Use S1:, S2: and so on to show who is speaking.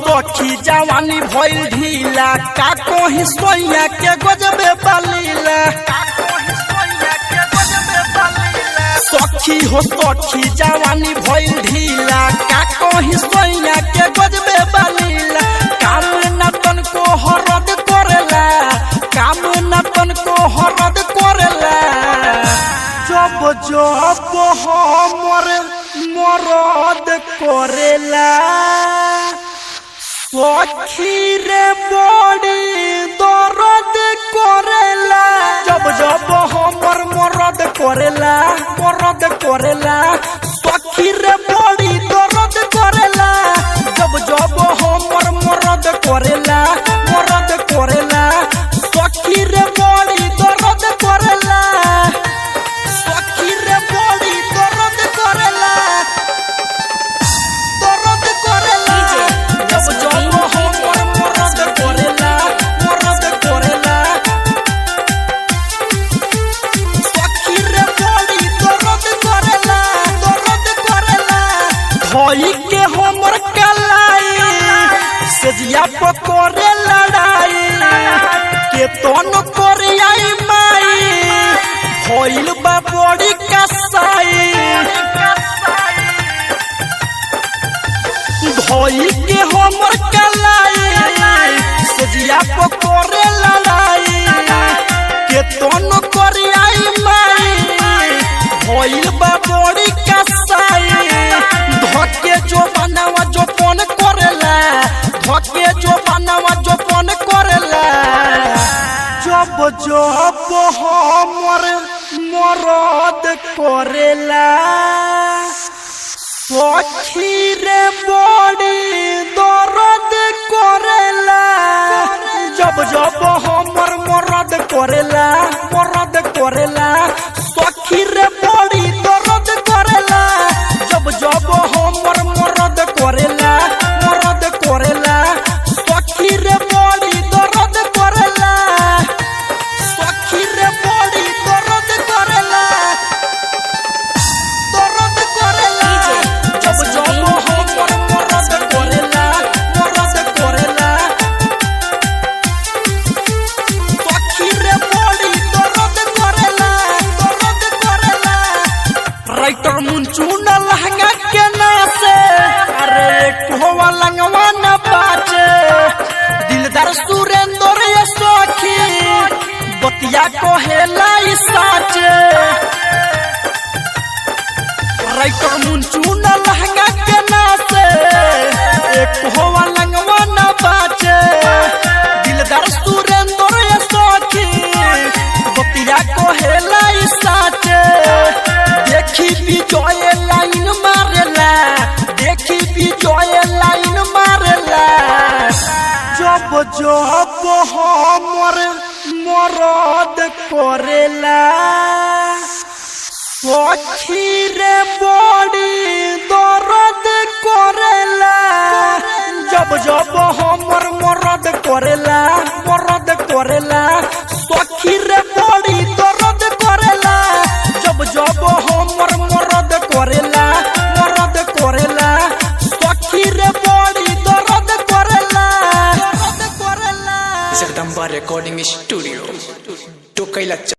S1: सखी जवानी भइल ढीला का कोही सोइया के गजबे बलीला सखी हो सखी जवानी भइल ढीला का कोही सोइया के गजबे बलीला काम न तन को हरद करेला काम न तन को हरद करेला जब जब हमर मरद करेला सखी रे बड़ी दर्द करेला जब जब हमर मरद करेला सखी रे बड़ी दर्द करेला जब जब हमर मरद करेला सखी रे बड़ी दर्द करेला सखी रे बड़ी दर्द करेला जब जब हमर मरद करेला सखी रे बड़ी दर्द करेला धोई के हमर कलाई सजिया पकोरे लड़ाई के तोन कोरियाई माई भइल बा बड़ी कसाई धोई के हमर कलाई सजिया पकोरे लड़ाई के तोन कोरियाई माई भइल बा बड़ी कसाई धके जो बनावा जो पन करेला धके जो बनावा जो पन करेला जब जब हमर मरद करेला सखी रे बड़ी दर्द करेला जब जब हमर मरद करेला सखी रे बड़ी दर्द करेला जब जब हमर मरद करेला सखी रे बड़ी दर्द करेला सखी रे बड़ी दर्द करेला जब जब हमर मरद करेला सखी रे बड़ी दर्द करेला राइटर मुंचून लहंगा के नासे अरे कोवा लंगवा न बाचे दिलदार सुरेंद्र ये सखी बतिया कहेला ई साचे राइटर मुंचून लहंगा के नासे कोवा लंगवा न बाचे दिलदार सुरेंद्र ये सखी बतिया कहेला ई साचे देखी विजय लाइन मारेला जब जब हमर मरद करेला सखी रे बड़ी दर्द करेला जब जब हमर मरद करेला सखी रे बड़ी दर्द करेला जब जब हमर मरद करेला सखी रे बड़ी दर्द करेला
S2: जगदम्बा रिकॉर्डिंग स्टूडियो टोकैला।